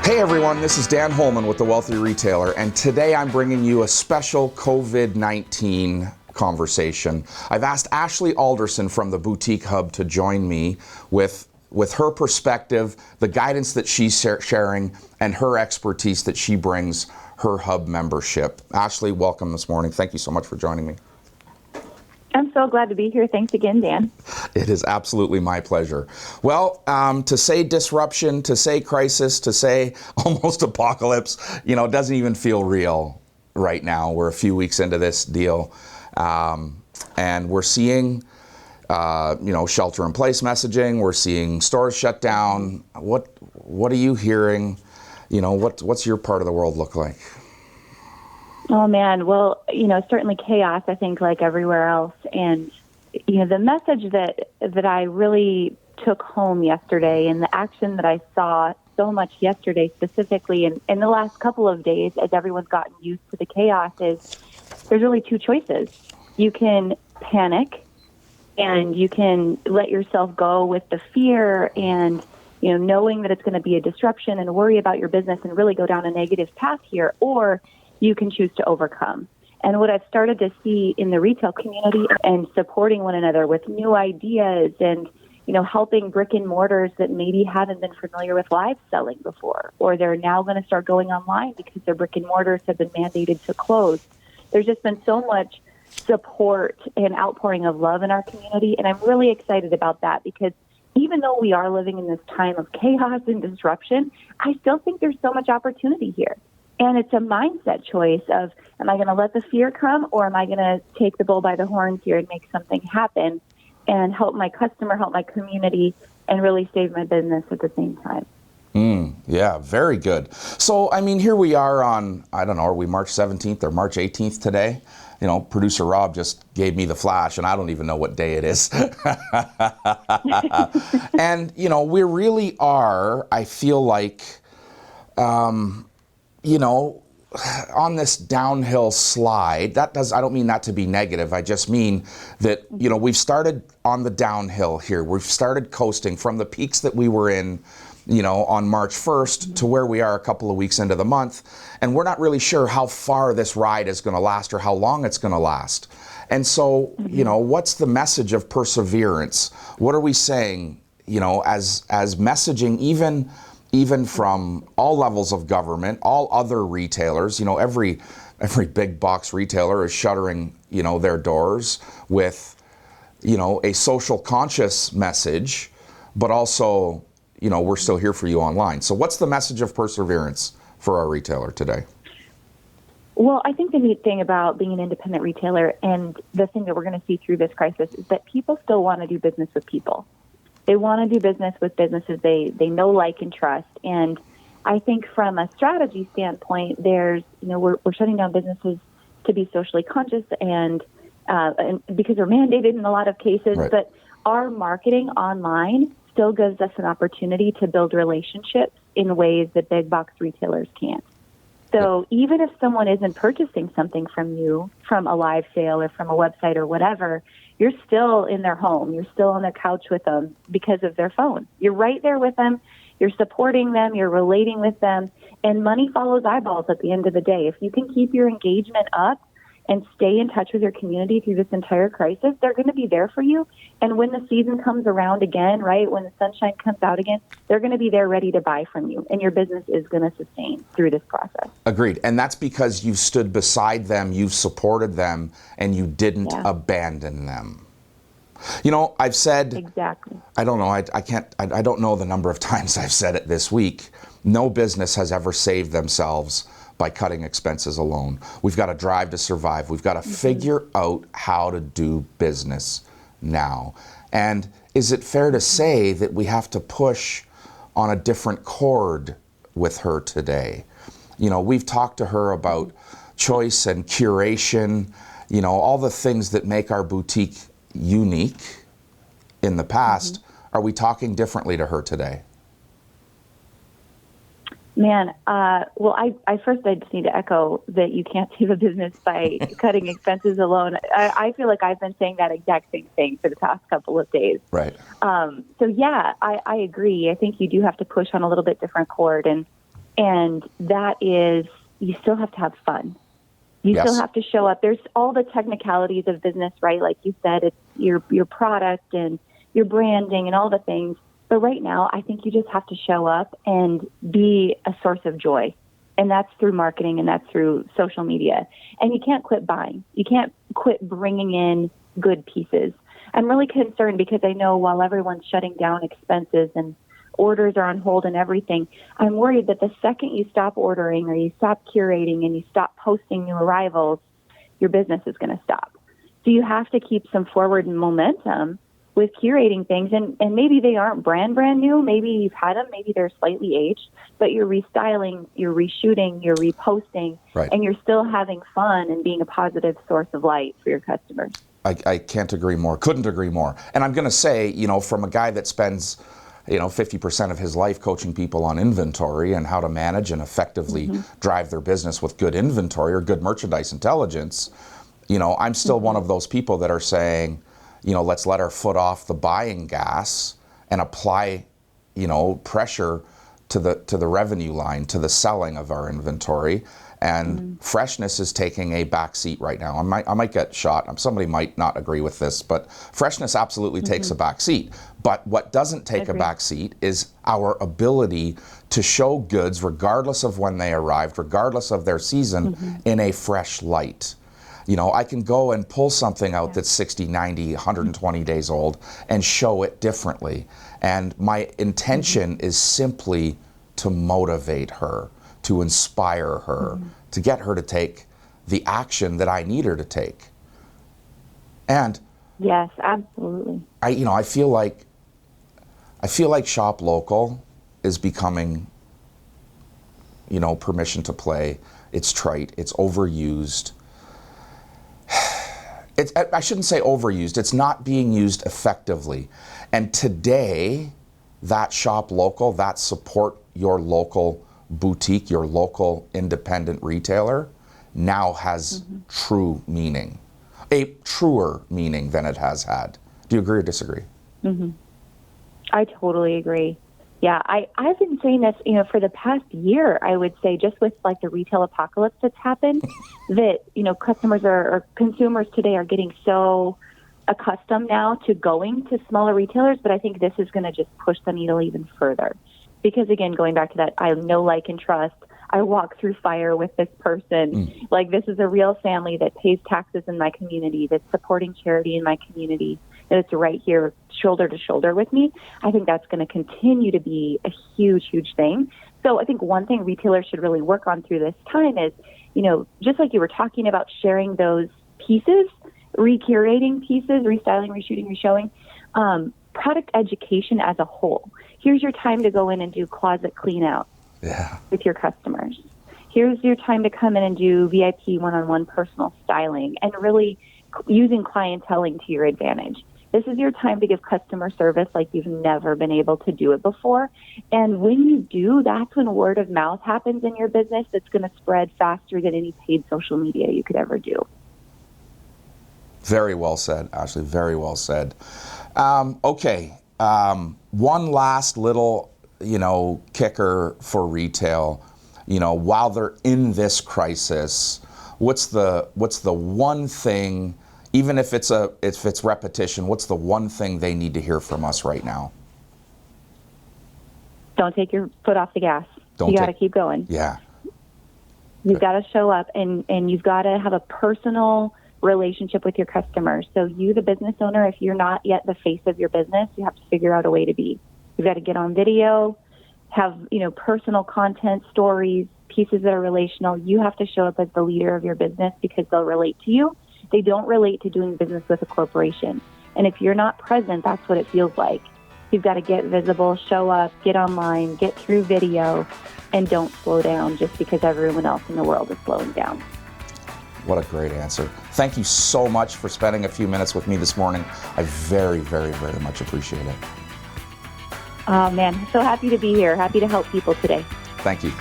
Hey everyone, this is Dan Holman with The Wealthy Retailer, and today I'm bringing you a special COVID-19 conversation. I've asked Ashley Alderson from the Boutique Hub to join me with her perspective, the guidance that she's sharing, and her expertise that she brings her Hub membership. Ashley, welcome this morning. Thank you so much for joining me. I'm so glad to be here. Thanks again, Dan. It is absolutely my pleasure. Well, to say disruption, to say crisis, to say almost apocalypse, doesn't even feel real right now. We're a few weeks into this deal, and we're seeing, shelter-in-place messaging. We're seeing stores shut down. What are you hearing? What's your part of the world look like? Oh, man. Well, certainly chaos, I think, like everywhere else. And, the message that I really took home yesterday and the action that I saw so much yesterday, specifically in the last couple of days, as everyone's gotten used to the chaos, is there's really two choices. You can panic and you can let yourself go with the fear and, knowing that it's going to be a disruption and worry about your business and really go down a negative path here, or you can choose to overcome. And what I've started to see in the retail community and supporting one another with new ideas and, helping brick and mortars that maybe haven't been familiar with live selling before, or they're now going to start going online because their brick and mortars have been mandated to close. There's just been so much support and outpouring of love in our community. And I'm really excited about that because even though we are living in this time of chaos and disruption, I still think there's so much opportunity here. And it's a mindset choice of, am I going to let the fear come, or am I going to take the bull by the horns here and make something happen and help my customer, help my community, and really save my business at the same time? Yeah, very good. So, here we are on, are we March 17th or March 18th today? Producer Rob just gave me the flash, and I don't even know what day it is. And, we really are, I feel like, on this downhill slide. I don't mean that to be negative. I just mean that, we've started on the downhill here. We've started coasting from the peaks that we were in, on March 1st to where we are a couple of weeks into the month. And we're not really sure how far this ride is going to last or how long it's going to last. And so, what's the message of perseverance? What are we saying, as messaging, even from all levels of government, all other retailers? Every big box retailer is shuttering, their doors with, a social conscious message, but also, we're still here for you online. So what's the message of perseverance for our retailer today? Well, I think the neat thing about being an independent retailer, and the thing that we're going to see through this crisis, is that people still want to do business with people. They want to do business with businesses they know, like, and trust. And I think from a strategy standpoint, we're shutting down businesses to be socially conscious and because they're mandated in a lot of cases. Right. But our marketing online still gives us an opportunity to build relationships in ways that big box retailers can't. So even if someone isn't purchasing something from you, from a live sale or from a website or whatever, you're still in their home. You're still on their couch with them because of their phone. You're right there with them. You're supporting them. You're relating with them. And money follows eyeballs at the end of the day. If you can keep your engagement up and stay in touch with your community through this entire crisis, they're going to be there for you. And when the season comes around again, right, when the sunshine comes out again, they're going to be there ready to buy from you. And your business is going to sustain through this process. Agreed. And that's because you've stood beside them, you've supported them, and you didn't abandon them. I've said, exactly. I don't know, I don't know the number of times I've said it this week. No business has ever saved themselves by cutting expenses alone. We've got to drive to survive. We've got to figure out how to do business now. And is it fair to say that we have to push on a different chord with her today? We've talked to her about choice and curation, all the things that make our boutique unique in the past. Are we talking differently to her today? Man, well, I first I just need to echo that you can't save a business by cutting expenses alone. I feel like I've been saying that exact same thing for the past couple of days. Right. So yeah, I agree. I think you do have to push on a little bit different chord. And And that is, you still have to have fun. You Yes. still have to show up. There's all the technicalities of business, right? Like you said, it's your product and your branding and all the things. But right now, I think you just have to show up and be a source of joy. And that's through marketing and that's through social media. And you can't quit buying. You can't quit bringing in good pieces. I'm really concerned because I know while everyone's shutting down expenses and orders are on hold and everything, I'm worried that the second you stop ordering or you stop curating and you stop posting new arrivals, your business is going to stop. So you have to keep some forward momentum with curating things. And maybe they aren't brand new. Maybe you've had them. Maybe they're slightly aged, but you're restyling, you're reshooting, you're reposting, Right. and you're still having fun and being a positive source of light for your customers. I can't agree more. Couldn't agree more. And I'm going to say, from a guy that spends 50% of his life coaching people on inventory and how to manage and effectively drive their business with good inventory or good merchandise intelligence, I'm still one of those people that are saying, let's let our foot off the buying gas and apply, pressure to the revenue line, to the selling of our inventory. And freshness is taking a back seat right now. I might get shot. Somebody might not agree with this, but freshness absolutely takes a back seat. But what doesn't take a back seat is our ability to show goods, regardless of when they arrived, regardless of their season, in a fresh light. I can go and pull something out that's 60, 90, 120 days old and show it differently. And my intention is simply to motivate her, to inspire her, to get her to take the action that I need her to take. And yes, absolutely. I feel like shop local is becoming, permission to play. It's trite. It's overused. I shouldn't say overused. It's not being used effectively. And today, that shop local, that support your local boutique, your local independent retailer, now has true meaning, a truer meaning than it has had. Do you agree or disagree? I totally agree. Yeah, I've been saying this, for the past year, I would say, just with like the retail apocalypse that's happened, that, customers or consumers today are getting so accustomed now to going to smaller retailers, but I think this is going to just push the needle even further. Because again, going back to that, I know, like, and trust. I walk through fire with this person. Like, this is a real family that pays taxes in my community, that's supporting charity in my community, that's right here shoulder to shoulder with me. I think that's going to continue to be a huge, huge thing. So I think one thing retailers should really work on through this time is, just like you were talking about, sharing those pieces, recurating pieces, restyling, reshooting, reshowing, product education as a whole. Here's your time to go in and do closet clean out with your customers. Here's your time to come in and do VIP one-on-one personal styling and really using clienteling to your advantage. This is your time to give customer service like you've never been able to do it before. And when you do, that's when word of mouth happens in your business. That's going to spread faster than any paid social media you could ever do. Very well said, Ashley. Very well said. Okay. One last little, kicker for retail. While they're in this crisis, what's the one thing, even if it's repetition, what's the one thing they need to hear from us right now? Don't take your foot off the gas. You got to keep going. Yeah. You've got to show up and you've got to have a personal relationship with your customers. So you, the business owner, if you're not yet the face of your business, you have to figure out a way to be. You've got to get on video, have, personal content, stories, pieces that are relational. You have to show up as the leader of your business because they'll relate to you. They don't relate to doing business with a corporation. And if you're not present, that's what it feels like. You've got to get visible, show up, get online, get through video, and don't slow down just because everyone else in the world is slowing down. What a great answer. Thank you so much for spending a few minutes with me this morning. I very, very, very much appreciate it. Oh, man, so happy to be here. Happy to help people today. Thank you.